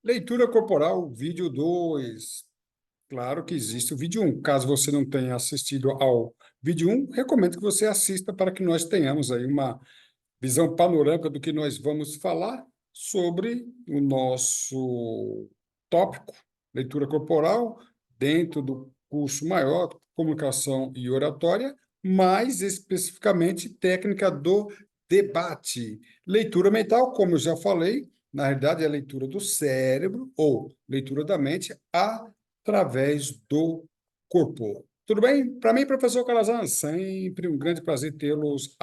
Leitura corporal, vídeo 2. Claro que existe o vídeo um. Caso você não tenha assistido ao vídeo um, recomendo que você assista para que nós tenhamos aí uma visão panorâmica do que nós vamos falar sobre o nosso tópico, leitura corporal, dentro do curso maior, comunicação e oratória, mais especificamente técnica do debate. Leitura mental, como eu já falei, na realidade é a leitura do cérebro ou leitura da mente através do corpo. Tudo bem? Para mim, professor Calazan, sempre um grande prazer tê-los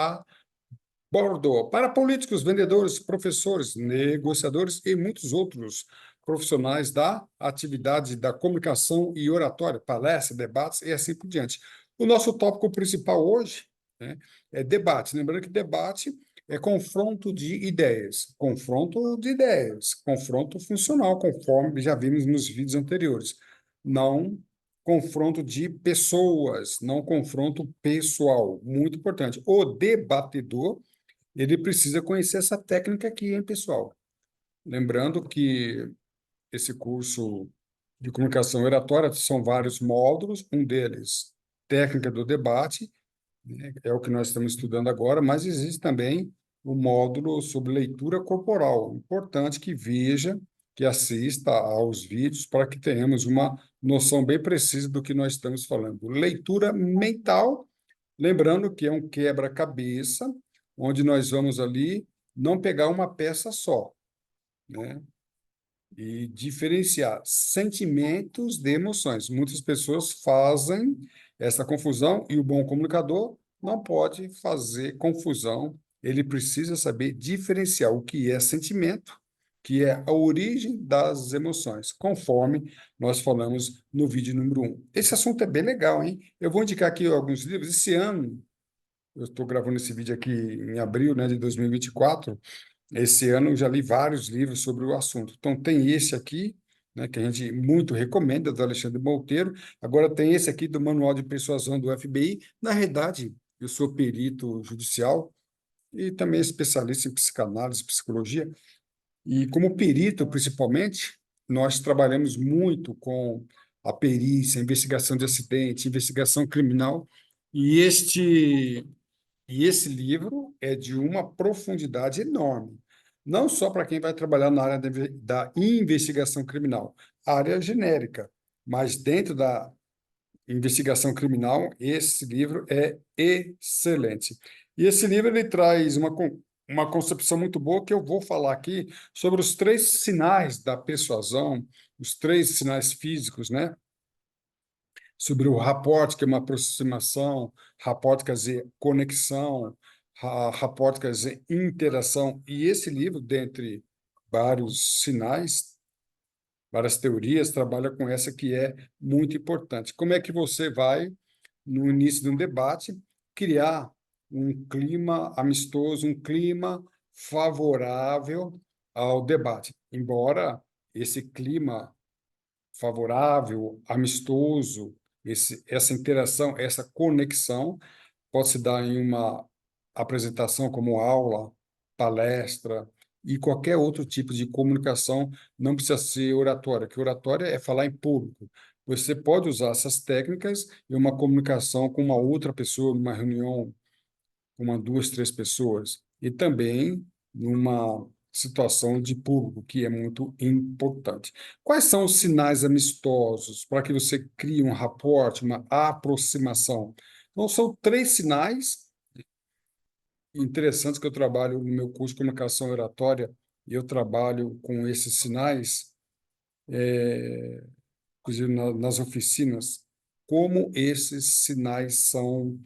bordo para políticos, vendedores, professores, negociadores e muitos outros profissionais da atividade da comunicação e oratória, palestras, debates e assim por diante. O nosso tópico principal hoje, né, é debate. Lembrando que debate é confronto de ideias, confronto funcional, conforme já vimos nos vídeos anteriores. Não confronto de pessoas, não confronto pessoal. Muito importante. O debatedor ele precisa conhecer essa técnica aqui, hein, pessoal? Lembrando que esse curso de comunicação oratória são vários módulos, um deles, técnica do debate, né, é o que nós estamos estudando agora, mas existe também o módulo sobre leitura corporal. Importante que veja, que assista aos vídeos para que tenhamos uma noção bem precisa do que nós estamos falando. Leitura mental, lembrando que é um quebra-cabeça, onde nós vamos ali não pegar uma peça só, né? E diferenciar sentimentos de emoções. Muitas pessoas fazem essa confusão e o bom comunicador não pode fazer confusão. Ele precisa saber diferenciar o que é sentimento, que é a origem das emoções, conforme nós falamos no vídeo número um. Esse assunto é bem legal, hein? Eu vou indicar aqui alguns livros. Esse ano, eu estou gravando esse vídeo aqui em abril, né, de 2024. Esse ano eu já li vários livros sobre o assunto. Então, tem esse aqui, né, que a gente muito recomenda, do Alexandre Monteiro. Agora, tem esse aqui do Manual de Persuasão do FBI. Na realidade, eu sou perito judicial e também especialista em psicanálise, psicologia. E como perito, principalmente, nós trabalhamos muito com a perícia, investigação de acidente, investigação criminal. E esse livro é de uma profundidade enorme, não só para quem vai trabalhar na área da investigação criminal, área genérica, mas dentro da investigação criminal, esse livro é excelente. E esse livro ele traz uma concepção muito boa que eu vou falar aqui sobre os três sinais da persuasão, os três sinais físicos, né? Sobre o rapport, que é uma aproximação, rapport quer dizer conexão, rapport quer dizer interação. E esse livro, dentre vários sinais, várias teorias, trabalha com essa que é muito importante. Como é que você vai, no início de um debate, criar um clima amistoso, um clima favorável ao debate? Embora esse clima favorável, amistoso, essa interação, essa conexão pode se dar em uma apresentação como aula, palestra e qualquer outro tipo de comunicação, não precisa ser oratória, que oratória é falar em público. Você pode usar essas técnicas em uma comunicação com uma outra pessoa, numa reunião uma, duas, três pessoas, e também numa situação de público, que é muito importante. Quais são os sinais amistosos para que você crie um rapport, uma aproximação? Então, são três sinais interessantes que eu trabalho no meu curso de comunicação oratória, e eu trabalho com esses sinais, inclusive nas oficinas, como esses sinais são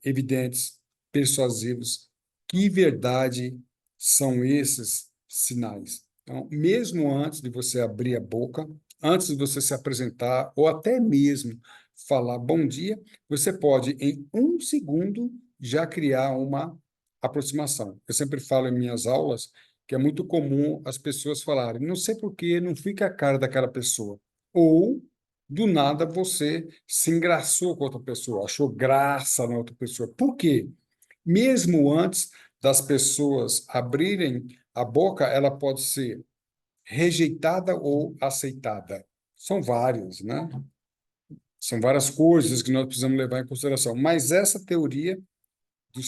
evidentes, persuasivos. Que verdade são esses sinais? Então, mesmo antes de você abrir a boca, antes de você se apresentar, ou até mesmo falar bom dia, você pode, em um segundo, já criar uma aproximação. Eu sempre falo em minhas aulas que é muito comum as pessoas falarem, não sei por que não fica a cara daquela pessoa. Ou do nada você se engraçou com outra pessoa, achou graça na outra pessoa. Por quê? Mesmo antes das pessoas abrirem a boca, ela pode ser rejeitada ou aceitada. São vários, né? São várias coisas que nós precisamos levar em consideração. Mas essa teoria do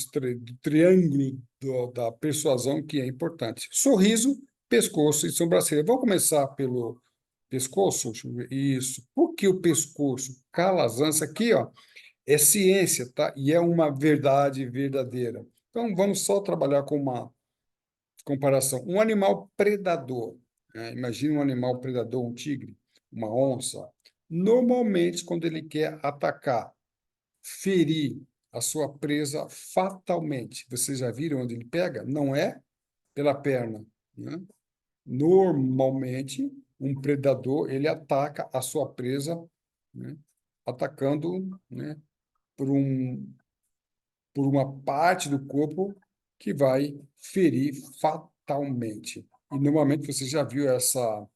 triângulo da persuasão que é importante. Sorriso, pescoço e sobrancelha. Vamos começar pelo pescoço? Deixa eu ver. Isso. Por que o pescoço? Calazans, aqui, ó, é ciência, tá? E é uma verdade verdadeira. Então, vamos só trabalhar com uma comparação. Um animal predador, né? Imagina um animal predador, um tigre, uma onça. Normalmente, quando ele quer atacar, ferir a sua presa fatalmente, vocês já viram onde ele pega? Não é pela perna, né? Normalmente, um predador ele ataca a sua presa, né? Atacando, né? Por por uma parte do corpo que vai ferir fatalmente. E normalmente você já viu essa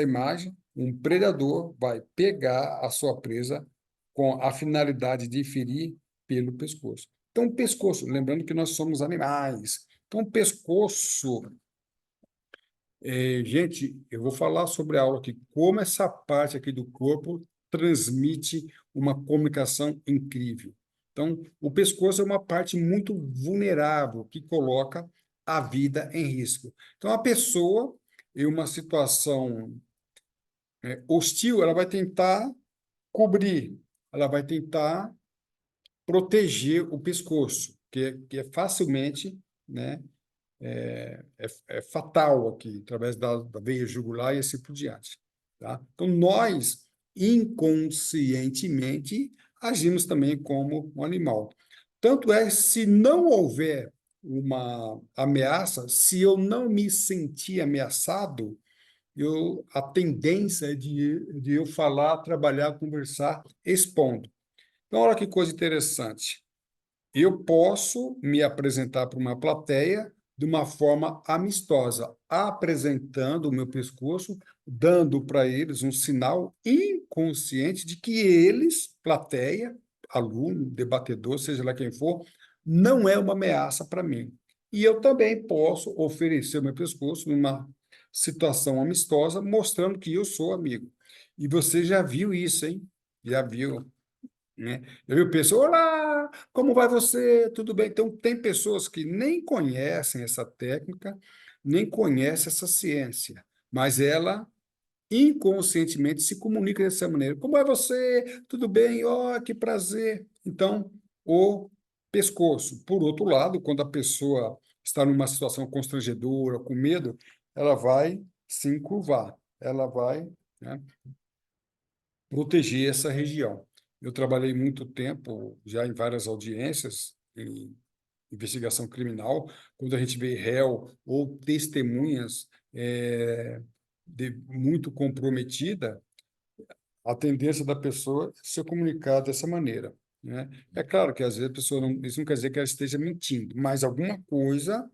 imagem, um predador vai pegar a sua presa com a finalidade de ferir pelo pescoço. Então, o pescoço, lembrando que nós somos animais. Então, o pescoço, gente, eu vou falar sobre a aula aqui, como essa parte aqui do corpo transmite uma comunicação incrível. Então, o pescoço é uma parte muito vulnerável que coloca a vida em risco. Então, a pessoa, em uma situação hostil, ela vai tentar cobrir, ela vai tentar proteger o pescoço, que é facilmente, né, é fatal aqui, através da veia jugular e assim por diante. Tá? Então, nós, inconscientemente, agimos também como um animal. Tanto é, se não houver uma ameaça, se eu não me sentir ameaçado, a tendência é de eu falar, trabalhar, conversar, expondo. Então, olha que coisa interessante. Eu posso me apresentar para uma plateia de uma forma amistosa, apresentando o meu pescoço, dando para eles um sinal inconsciente de que eles, plateia, aluno, debatedor, seja lá quem for, não é uma ameaça para mim. E eu também posso oferecer o meu pescoço numa situação amistosa, mostrando que eu sou amigo. E você já viu isso, hein? Já viu, né? Eu vi pessoa, olá, como vai você? Tudo bem? Então, tem pessoas que nem conhecem essa técnica, nem conhecem essa ciência, mas ela inconscientemente se comunica dessa maneira. Como é você? Tudo bem? Oh, que prazer. Então, o pescoço. Por outro lado, quando a pessoa está numa situação constrangedora, com medo, ela vai se encurvar, ela vai, né, proteger essa região. Eu trabalhei muito tempo já em várias audiências em investigação criminal, quando a gente vê réu ou testemunhas muito comprometida, a tendência da pessoa é se comunicar dessa maneira, né? É claro que às vezes a pessoa não, isso não quer dizer que ela esteja mentindo, mas alguma coisa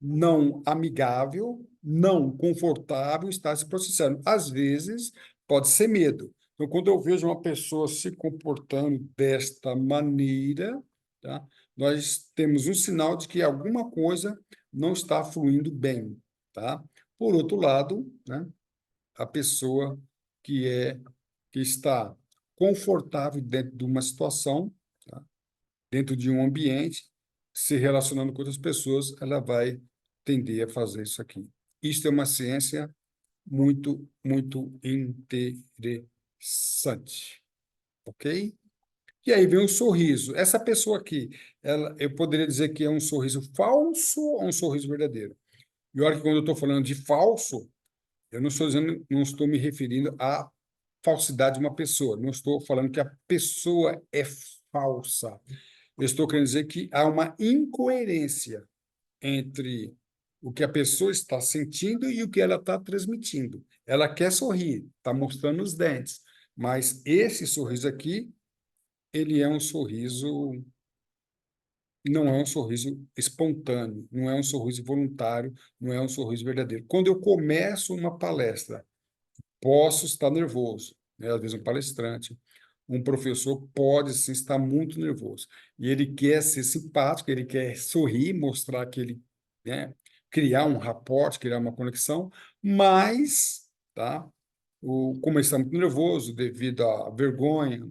não amigável, não confortável está se processando. Às vezes, pode ser medo. Então, quando eu vejo uma pessoa se comportando desta maneira, tá? Nós temos um sinal de que alguma coisa não está fluindo bem, tá? Por outro lado, né, a pessoa que que está confortável dentro de uma situação, tá? Dentro de um ambiente, se relacionando com outras pessoas, ela vai tender a fazer isso aqui. Isto é uma ciência muito, muito interessante, ok? E aí vem o sorriso. Essa pessoa aqui, eu poderia dizer que é um sorriso falso ou um sorriso verdadeiro? E olha que quando eu estou falando de falso, eu não estou dizendo, não estou me referindo à falsidade de uma pessoa. Não estou falando que a pessoa é falsa. Eu estou querendo dizer que há uma incoerência entre o que a pessoa está sentindo e o que ela está transmitindo. Ela quer sorrir, está mostrando os dentes, mas esse sorriso aqui, ele é um sorriso, não é um sorriso espontâneo, não é um sorriso voluntário, não é um sorriso verdadeiro. Quando eu começo uma palestra, posso estar nervoso, né? Às vezes um palestrante, um professor pode sim estar muito nervoso. E ele quer ser simpático, ele quer sorrir, mostrar que ele, né, criar um rapport, criar uma conexão, mas, tá? Como ele está muito nervoso devido à vergonha,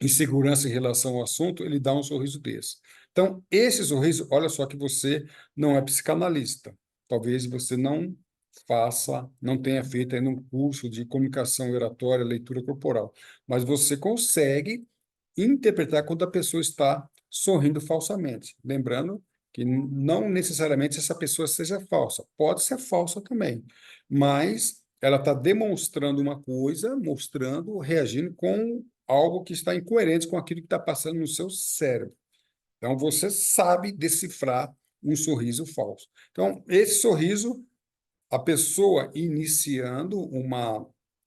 insegurança em relação ao assunto, ele dá um sorriso desse. Então, esse sorriso, olha só que você não é psicanalista. Talvez você não tenha feito ainda um curso de comunicação oratória, leitura corporal, mas você consegue interpretar quando a pessoa está sorrindo falsamente. Lembrando que não necessariamente essa pessoa seja falsa, pode ser falsa também, mas ela está demonstrando uma coisa, mostrando, reagindo com algo que está incoerente com aquilo que está passando no seu cérebro. Então, você sabe decifrar um sorriso falso. Então, esse sorriso, a pessoa iniciando uma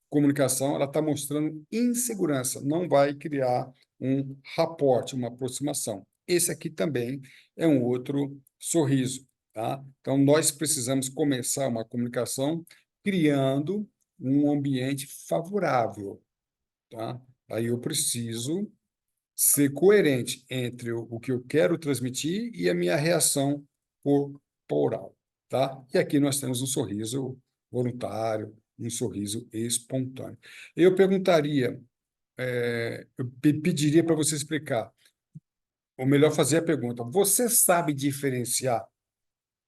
comunicação, ela está mostrando insegurança, não vai criar um rapport, uma aproximação. Esse aqui também é um outro sorriso, tá? Então, nós precisamos começar uma comunicação criando um ambiente favorável, tá? Aí eu preciso ser coerente entre o que eu quero transmitir e a minha reação corporal, tá? E aqui nós temos um sorriso voluntário, um sorriso espontâneo. Eu perguntaria, pediria para você explicar, ou melhor, fazer a pergunta: você sabe diferenciar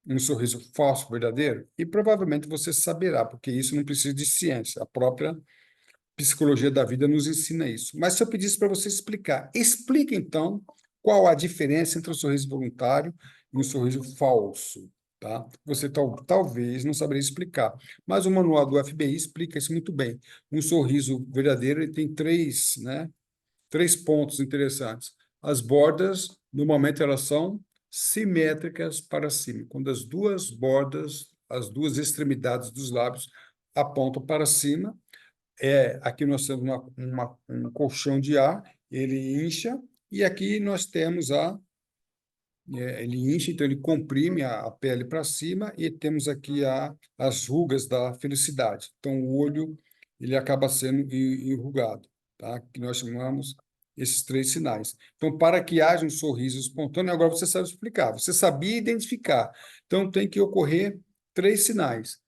um sorriso falso verdadeiro? E provavelmente você saberá, porque isso não precisa de ciência. A própria psicologia da vida nos ensina isso. Mas se eu pedisse para você explicar, explica então qual a diferença entre o sorriso voluntário e o sorriso falso, tá? Você talvez não saberia explicar, mas o manual do FBI explica isso muito bem. Um sorriso verdadeiro ele tem três pontos interessantes. As bordas, normalmente, elas são simétricas para cima, quando as duas bordas, as duas extremidades dos lábios apontam para cima. Aqui nós temos um colchão de ar, ele incha, e aqui nós temos ele incha, então ele comprime a pele para cima, e temos aqui as rugas da felicidade. Então, o olho, ele acaba sendo enrugado, tá? Que nós chamamos esses três sinais. Então, para que haja um sorriso espontâneo, agora você sabe explicar, você sabia identificar. Então, tem que ocorrer três sinais.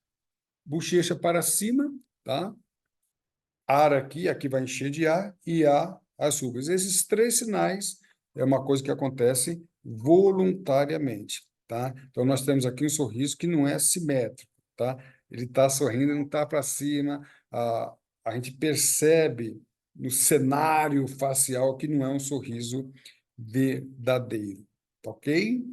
Bochecha para cima, tá? Ar aqui vai encher de ar e há as rugas. Esses três sinais é uma coisa que acontece voluntariamente, tá? Então, nós temos aqui um sorriso que não é simétrico, tá? Ele está sorrindo, não está para cima. A gente percebe no cenário facial que não é um sorriso verdadeiro, tá ok?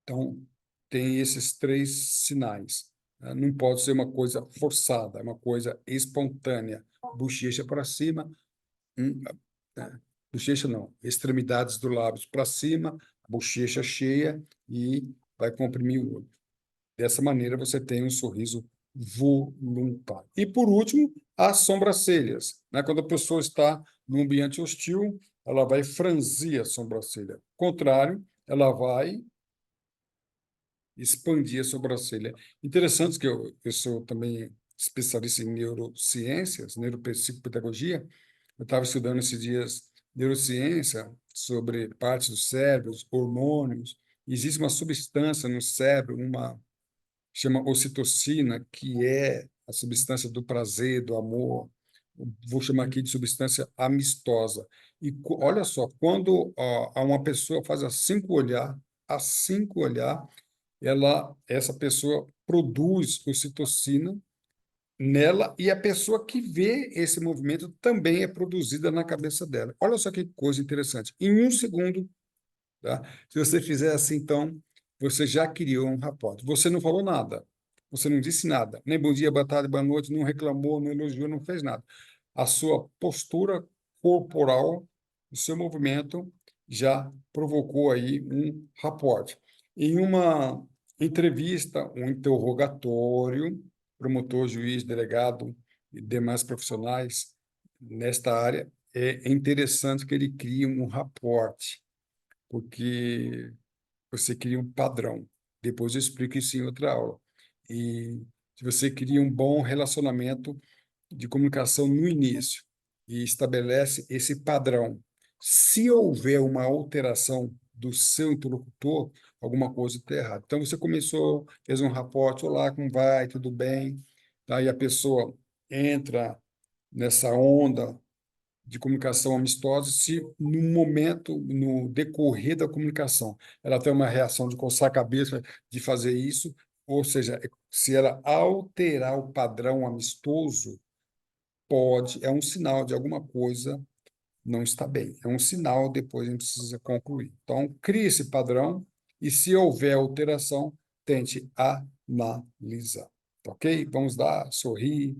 Então, tem esses três sinais, né? Não pode ser uma coisa forçada, é uma coisa espontânea. Bochecha para cima, hum, bochecha não, extremidades do lábio para cima, bochecha cheia e vai comprimir o olho. Dessa maneira, você tem um sorriso voluntário. E, por último, as sobrancelhas, né? Quando a pessoa está num ambiente hostil, ela vai franzir a sobrancelha. Contrário, ela vai expandir a sobrancelha. Interessante que eu sou também especialista em neurociências, neuropsicopedagogia. Eu estava estudando esses dias neurociência sobre partes do cérebro, hormônios. Existe uma substância no cérebro, uma chama ocitocina, que é a substância do prazer, do amor. Vou chamar aqui de substância amistosa. E olha só, quando uma pessoa faz assim que olhar, essa pessoa produz ocitocina nela e a pessoa que vê esse movimento também é produzida na cabeça dela. Olha só que coisa interessante. Em um segundo, tá? Se você fizer assim, então, você já criou um rapport. Você não falou nada, você não disse nada, nem bom dia, boa tarde, boa noite, não reclamou, não elogiou, não fez nada. A sua postura corporal, o seu movimento já provocou aí um rapport. Em uma entrevista, um interrogatório, promotor, juiz, delegado e demais profissionais nesta área, é interessante que ele crie um rapport, porque você cria um padrão. Depois eu explico isso em outra aula. E se você cria um bom relacionamento de comunicação no início e estabelece esse padrão, se houver uma alteração do seu interlocutor, alguma coisa está errada. Então, você começou, fez um raporte, olá, como vai, tudo bem? Aí a pessoa entra nessa onda de comunicação amistosa, se no momento, no decorrer da comunicação, ela tem uma reação de coçar a cabeça de fazer isso, ou seja, se ela alterar o padrão amistoso, é um sinal de alguma coisa não está bem. É um sinal, depois a gente precisa concluir. Então, crie esse padrão e, se houver alteração, tente analisar. Tá ok? Vamos lá, sorrir,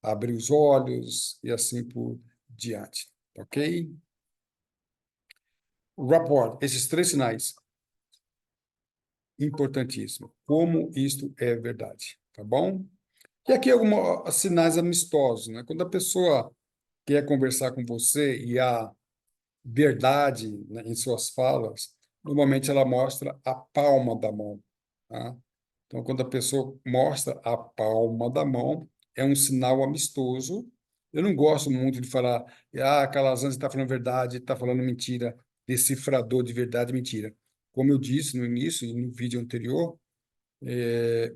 abrir os olhos e assim por diante. Tá ok? Rapport, esses três sinais, importantíssimo. Como isto é verdade, tá bom? E aqui alguns sinais amistosos, né? Quando a pessoa quer conversar com você e há verdade, né, em suas falas, normalmente ela mostra a palma da mão, tá? Então, quando a pessoa mostra a palma da mão, é um sinal amistoso. Eu não gosto muito de falar, Calazans está falando verdade, está falando mentira, decifrador de verdade e mentira. Como eu disse no início e no vídeo anterior,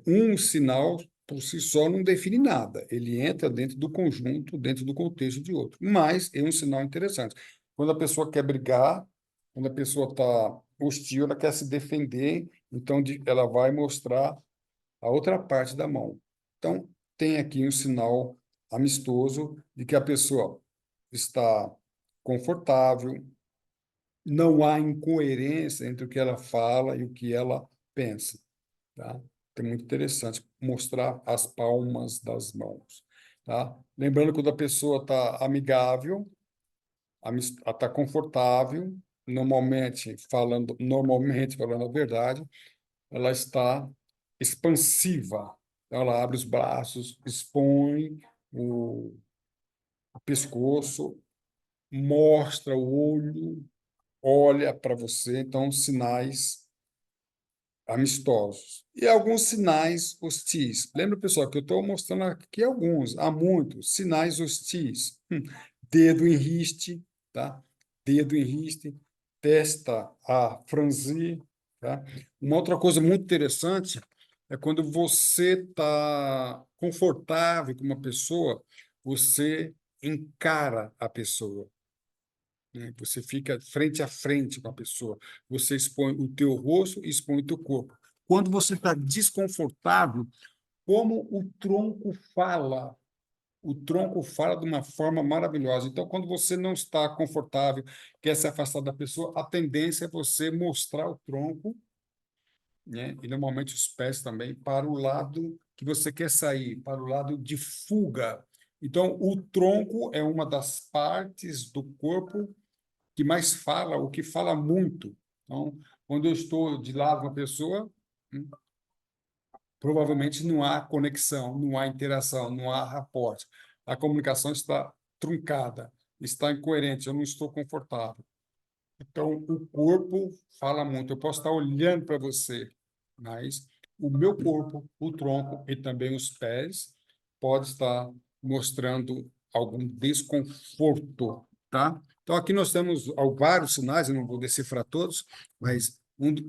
um sinal por si só não define nada. Ele entra dentro do conjunto, dentro do contexto de outro. Mas é um sinal interessante. Quando a pessoa quer brigar, quando a pessoa está hostil, ela quer se defender, então ela vai mostrar a outra parte da mão. Então, tem aqui um sinal amistoso de que a pessoa está confortável, não há incoerência entre o que ela fala e o que ela pensa, tá? É muito interessante mostrar as palmas das mãos, tá? Lembrando que quando a pessoa está amigável, está confortável, normalmente falando a verdade, ela está expansiva. Então, ela abre os braços, expõe o pescoço, mostra o olho, olha para você. Então, sinais amistosos. E alguns sinais hostis. Lembra, pessoal, que eu estou mostrando aqui alguns, há muitos sinais hostis. Dedo em riste, tá? Dedo em riste, testa a franzir, tá? Uma outra coisa muito interessante é quando você está confortável com uma pessoa, você encara a pessoa, né? Você fica frente a frente com a pessoa. Você expõe o teu rosto e expõe o teu corpo. Quando você está desconfortável, como o tronco fala de uma forma maravilhosa. Então, quando você não está confortável, quer se afastar da pessoa, a tendência é você mostrar o tronco, né? E normalmente os pés também, para o lado que você quer sair, para o lado de fuga. Então, o tronco é uma das partes do corpo que mais fala, o que fala muito. Então, quando eu estou de lado com uma pessoa, provavelmente não há conexão, não há interação, não há rapport. A comunicação está truncada, está incoerente, eu não estou confortável. Então, o corpo fala muito. Eu posso estar olhando para você, mas o meu corpo, o tronco e também os pés pode estar mostrando algum desconforto, tá? Então, aqui nós temos vários sinais, eu não vou decifrar todos, mas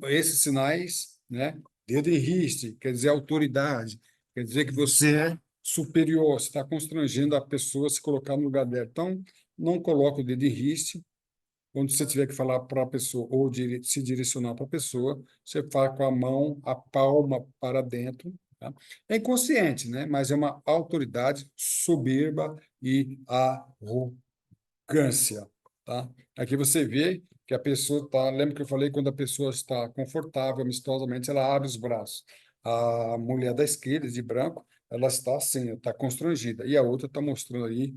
esses sinais, né? Dedo em riste, quer dizer autoridade, quer dizer que você é superior, você está constrangendo a pessoa a se colocar no lugar dela. Então, não coloque o dedo em riste, quando você tiver que falar para a pessoa ou se direcionar para a pessoa, você fala com a mão, a palma para dentro. Tá? É inconsciente, né? Mas é uma autoridade soberba e arrogância. Tá? Aqui você vê que a pessoa está. Lembra que eu falei quando a pessoa está confortável, amistosamente, ela abre os braços. A mulher da esquerda, de branco, ela está assim, está constrangida. E a outra está mostrando aí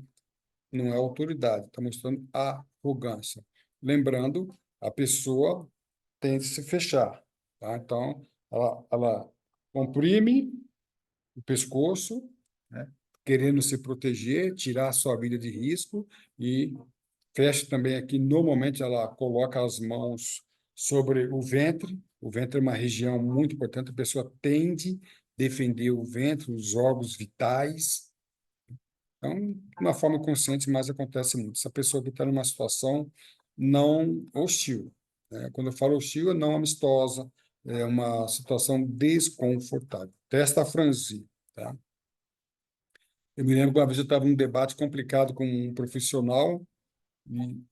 não é autoridade, está mostrando arrogância. Lembrando, a pessoa tem que se fechar, tá? Então, ela comprime o pescoço, né? Querendo se proteger, tirar a sua vida de risco e fecha também aqui. Normalmente, ela coloca as mãos sobre o ventre. O ventre é uma região muito importante. A pessoa tende a defender o ventre, os órgãos vitais. Então, de uma forma consciente, mas acontece muito. Se a pessoa está numa situação não hostil, né? Quando eu falo hostil, é não amistosa, é uma situação desconfortável. Testa a franzir, tá? Eu me lembro que uma vez eu estava num debate complicado com um profissional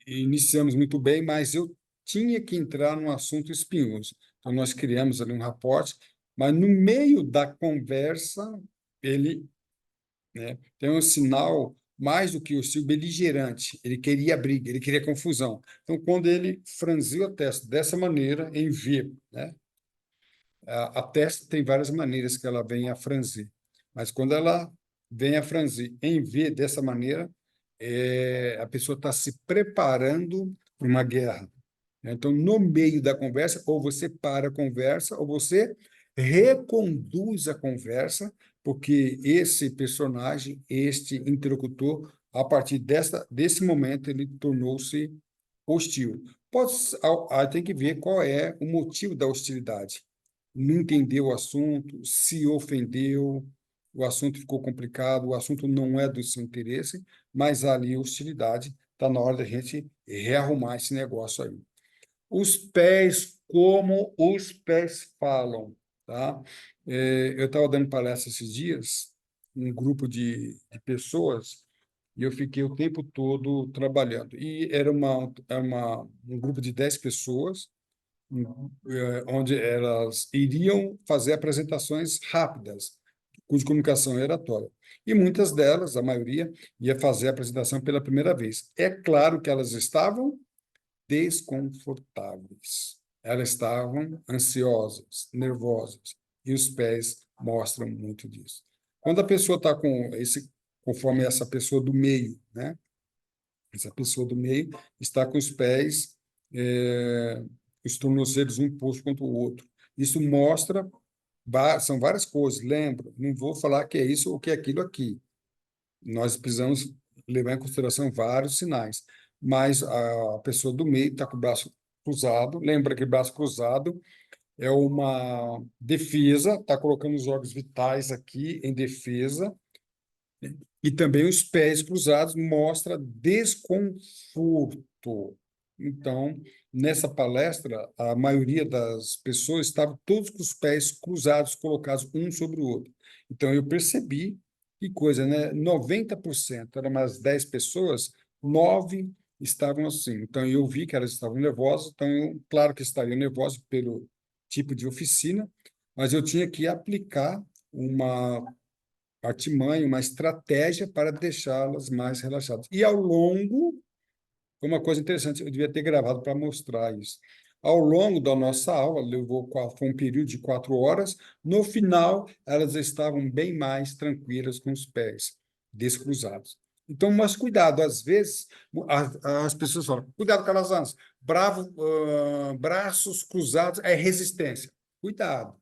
e iniciamos muito bem, mas eu tinha que entrar num assunto espinhoso. Então, nós criamos ali um raporte, mas no meio da conversa, ele, né, tem um sinal mais do que hostil, beligerante. Ele queria briga, ele queria confusão. Então, quando ele franziu a testa dessa maneira, em V, né, a testa tem várias maneiras que ela vem a franzir, mas quando ela vem a franzir em V dessa maneira, a pessoa está se preparando para uma guerra. Então, no meio da conversa, ou você para a conversa, ou você reconduz a conversa, porque esse personagem, este interlocutor, a partir desse momento, ele tornou-se hostil. Tem que ver qual é o motivo da hostilidade. Não entendeu o assunto, se ofendeu, o assunto ficou complicado, o assunto não é do seu interesse, mas ali hostilidade, está na hora da gente rearrumar esse negócio aí. Os pés, como os pés falam, tá? Eu estava dando palestra esses dias, um grupo de pessoas, e eu fiquei o tempo todo trabalhando. E um grupo de 10 pessoas, onde elas iriam fazer apresentações rápidas, de comunicação e oratória. E muitas delas, a maioria, ia fazer a apresentação pela primeira vez. É claro que elas estavam desconfortáveis. Elas estavam ansiosas, nervosas, e os pés mostram muito disso. Quando a pessoa está conforme essa pessoa do meio, né? Essa pessoa do meio está com os pés, os tornozelos um posto contra o outro. Isso mostra, são várias coisas. Lembra, não vou falar que é isso ou que é aquilo aqui. Nós precisamos levar em consideração vários sinais, mas a pessoa do meio está com o braço cruzado. Lembra que braço cruzado é uma defesa, está colocando os órgãos vitais aqui em defesa, e também os pés cruzados mostra desconforto. Então, nessa palestra, a maioria das pessoas estavam todos com os pés cruzados, colocados um sobre o outro. Então, eu percebi que coisa, né? 90%, eram umas 10 pessoas, 9 estavam assim. Então, eu vi que elas estavam nervosas, então, claro que estariam nervosas pelo tipo de oficina, mas eu tinha que aplicar uma artimanha, uma estratégia para deixá-las mais relaxadas. E ao longo, foi uma coisa interessante, eu devia ter gravado para mostrar isso. Ao longo da nossa aula, foi um período de 4 horas, no final, elas estavam bem mais tranquilas com os pés descruzados. Então, mas cuidado, às vezes, as pessoas falam, cuidado, Calazans, braços cruzados é resistência. Cuidado.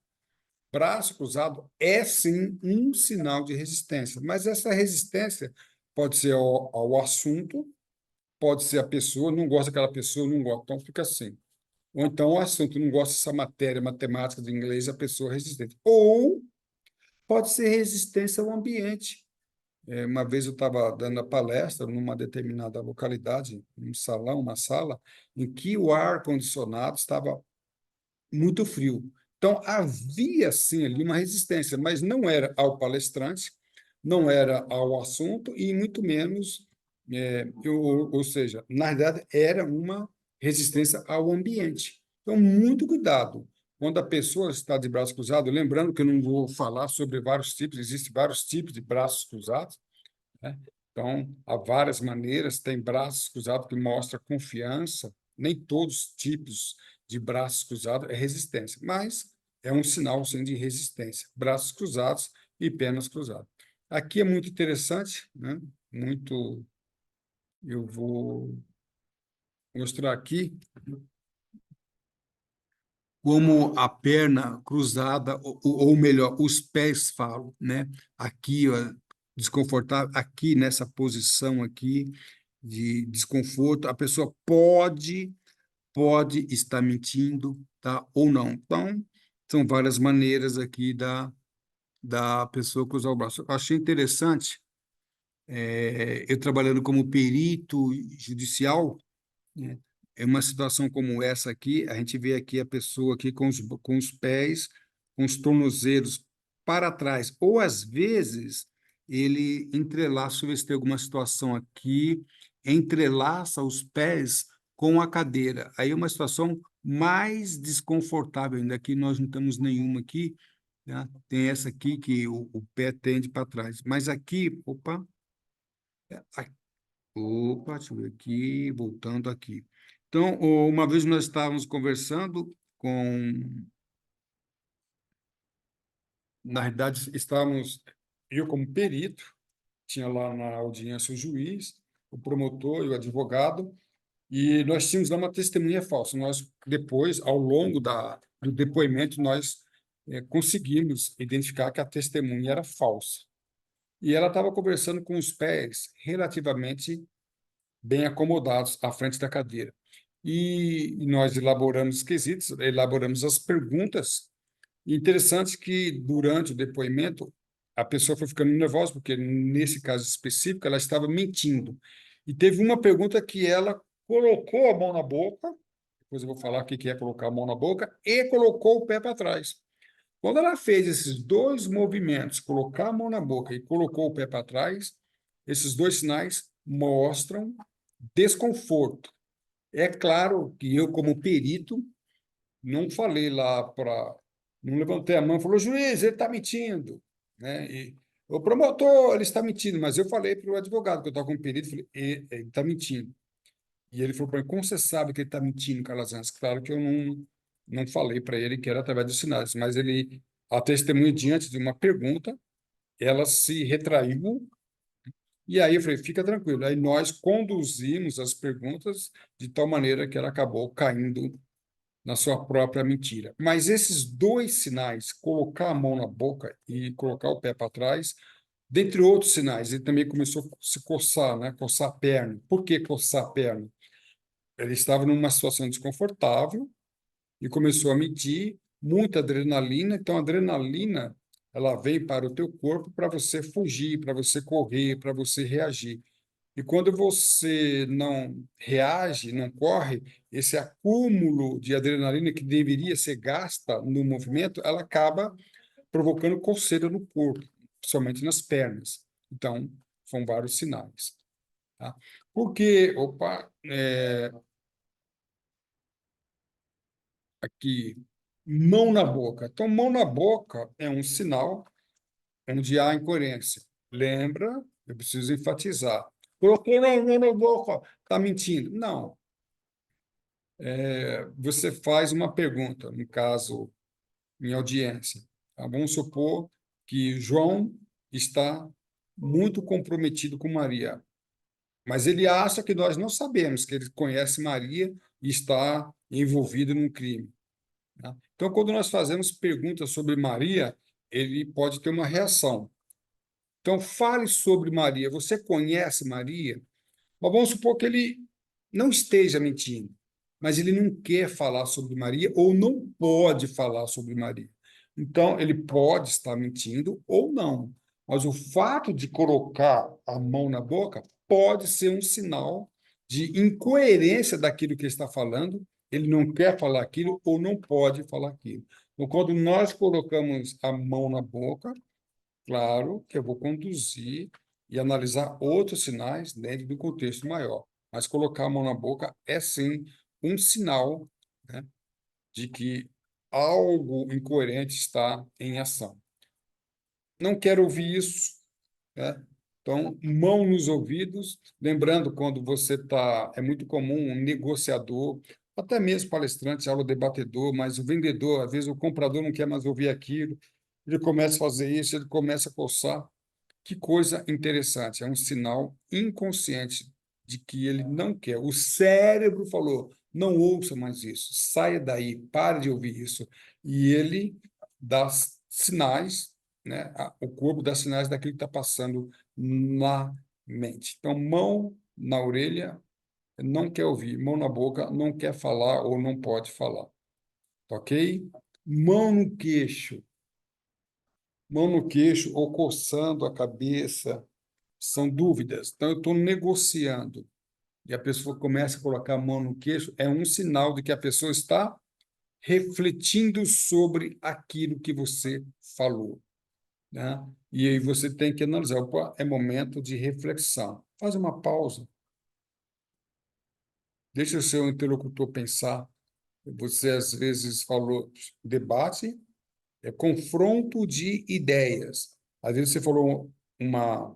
Braço cruzado é sim um sinal de resistência, mas essa resistência pode ser ao assunto, pode ser a pessoa, não gosta daquela pessoa, não gosta, então fica assim. Ou então o assunto não gosta dessa matéria matemática de inglês, a pessoa é resistente. Ou pode ser resistência ao ambiente. Uma vez eu estava dando a palestra numa determinada localidade, um salão, uma sala, em que o ar-condicionado estava muito frio. Então, havia, sim, ali uma resistência, mas não era ao palestrante, não era ao assunto e muito menos, ou seja, na verdade, era uma resistência ao ambiente. Então, muito cuidado. Quando a pessoa está de braço cruzado, lembrando que eu não vou falar sobre vários tipos, existem vários tipos de braços cruzados, né? Então, há várias maneiras, tem braços cruzados que mostra confiança, nem todos os tipos de braços cruzados é resistência, mas é um sinal, sim, de resistência. Braços cruzados e pernas cruzadas. Aqui é muito interessante, né? Muito, eu vou mostrar aqui como a perna cruzada, ou melhor, os pés falam, né? Aqui, ó, desconfortável, aqui nessa posição aqui de desconforto, a pessoa pode estar mentindo, tá? Ou não. Então, são várias maneiras aqui da pessoa cruzar o braço. Eu achei interessante, eu trabalhando como perito judicial, né? é uma situação como essa aqui, a gente vê aqui a pessoa aqui com os pés, com os tornozelos para trás, ou às vezes ele entrelaça, deixa eu ver se tem alguma situação aqui, entrelaça os pés com a cadeira. Aí é uma situação mais desconfortável ainda, aqui nós não temos nenhuma aqui, né? Tem essa aqui que o pé tende para trás, mas aqui, opa, opa, deixa eu ver aqui, voltando aqui. Então, uma vez nós estávamos conversando na realidade, estávamos, eu como perito, tinha lá na audiência o juiz, o promotor e o advogado, e nós tínhamos lá uma testemunha falsa. Nós, depois, ao longo do depoimento, nós conseguimos identificar que a testemunha era falsa. E ela estava conversando com os pés relativamente bem acomodados à frente da cadeira. E nós elaboramos os quesitos, elaboramos as perguntas. E interessante que, durante o depoimento, a pessoa foi ficando nervosa, porque, nesse caso específico, ela estava mentindo. E teve uma pergunta que ela colocou a mão na boca, depois eu vou falar o que é colocar a mão na boca, e colocou o pé para trás. Quando ela fez esses dois movimentos, colocar a mão na boca e colocou o pé para trás, esses dois sinais mostram desconforto. É claro que eu, como perito, não falei lá para. Não levantei a mão e falou, juiz, ele está mentindo. Né? E, o promotor, ele está mentindo, mas eu falei para o advogado, que eu estava com o perito, falei, ele está mentindo. E ele falou para mim, como você sabe que ele está mentindo, Calazans? Claro que eu não falei para ele que era através dos sinais, mas a testemunha, diante de uma pergunta, ela se retraiu. E aí eu falei, fica tranquilo. Aí nós conduzimos as perguntas de tal maneira que ela acabou caindo na sua própria mentira. Mas esses dois sinais, colocar a mão na boca e colocar o pé para trás, dentre outros sinais, ele também começou a se coçar, né? Coçar a perna. Por que coçar a perna? Ele estava numa situação desconfortável e começou a emitir muita adrenalina. Então, a adrenalina, ela vem para o teu corpo para você fugir, para você correr, para você reagir. E quando você não reage, não corre, esse acúmulo de adrenalina que deveria ser gasta no movimento, ela acaba provocando coceira no corpo, principalmente nas pernas. Então, são vários sinais. Tá? Porque, opa, aqui, mão na boca. Então, mão na boca é um sinal onde há incoerência. Lembra? Eu preciso enfatizar. Colocou a mão na boca, está mentindo. Não. Você faz uma pergunta, no caso, em audiência. Tá? Vamos supor que João está muito comprometido com Maria, mas ele acha que nós não sabemos que ele conhece Maria e está envolvido num crime. Tá? Então, quando nós fazemos perguntas sobre Maria, ele pode ter uma reação. Então, fale sobre Maria. Você conhece Maria? Mas vamos supor que ele não esteja mentindo, mas ele não quer falar sobre Maria ou não pode falar sobre Maria. Então, ele pode estar mentindo ou não, mas o fato de colocar a mão na boca pode ser um sinal de incoerência daquilo que ele está falando. Ele não quer falar aquilo ou não pode falar aquilo. Então, quando nós colocamos a mão na boca, claro que eu vou conduzir e analisar outros sinais dentro do contexto maior, mas colocar a mão na boca é sim um sinal, né, de que algo incoerente está em ação. Não quero ouvir isso, né? Então, mão nos ouvidos, lembrando quando você está, é muito comum um negociador, até mesmo palestrante, aula debatedor, mas o vendedor, às vezes o comprador não quer mais ouvir aquilo, ele começa a fazer isso, ele começa a coçar. Que coisa interessante, é um sinal inconsciente de que ele não quer. O cérebro falou: não ouça mais isso, saia daí, pare de ouvir isso. E ele dá sinais, né? O corpo dá sinais daquilo que está passando na mente. Então, mão na orelha, não quer ouvir, mão na boca, não quer falar ou não pode falar. Tá ok? Mão no queixo. Mão no queixo ou coçando a cabeça, são dúvidas. Então, eu estou negociando. e a pessoa começa a colocar a mão no queixo, é um sinal de que a pessoa está refletindo sobre aquilo que você falou, né? E aí você tem que analisar, opa, é momento de reflexão. Faz uma pausa, deixa o seu interlocutor pensar. Você às vezes falou debate, é confronto de ideias. Às vezes você falou uma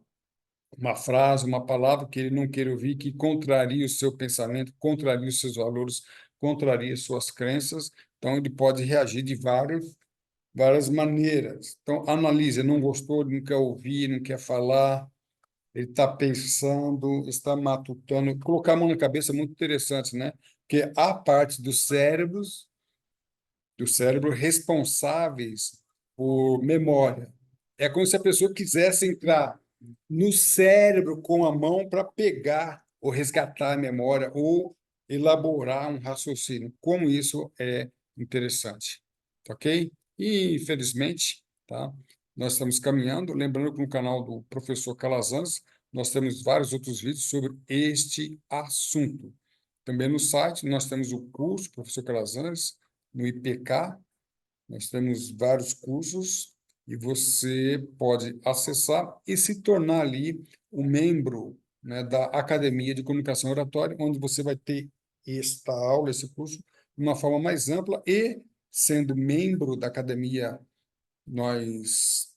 uma frase, uma palavra que ele não queira ouvir, que contraria o seu pensamento, contraria os seus valores, contraria as suas crenças. Então, ele pode reagir de várias maneiras. Então, analise, não gostou, não quer ouvir, não quer falar, ele está pensando, está matutando. Colocar a mão na cabeça é muito interessante, né? Porque há partes do cérebro responsáveis por memória. É como se a pessoa quisesse entrar no cérebro com a mão para pegar ou resgatar a memória ou elaborar um raciocínio. Como isso é interessante, ok? E, infelizmente, tá? Nós estamos caminhando. Lembrando que no canal do professor Calazans, nós temos vários outros vídeos sobre este assunto. Também no site, nós temos o curso Professor Calazans, no IPK, nós temos vários cursos e você pode acessar e se tornar ali um membro, né, da Academia de Comunicação Oratória, onde você vai ter esta aula, esse curso, de uma forma mais ampla e, sendo membro da academia, nós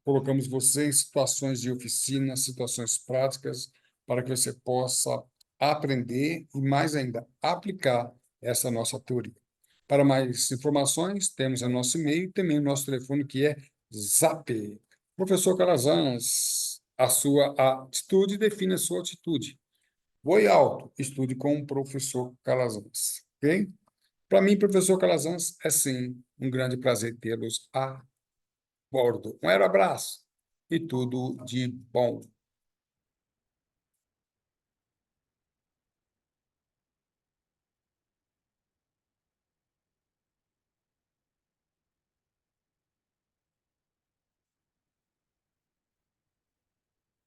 colocamos você em situações de oficina, situações práticas, para que você possa aprender e, mais ainda, aplicar essa nossa teoria. Para mais informações, temos o nosso e-mail e também o nosso telefone, que é Zap. Professor Calazans, a sua atitude define a sua atitude. Voe alto, estude com o professor Calazans. Ok? Para mim, professor Calazans, é sim um grande prazer tê-los a bordo. Um abraço e tudo de bom.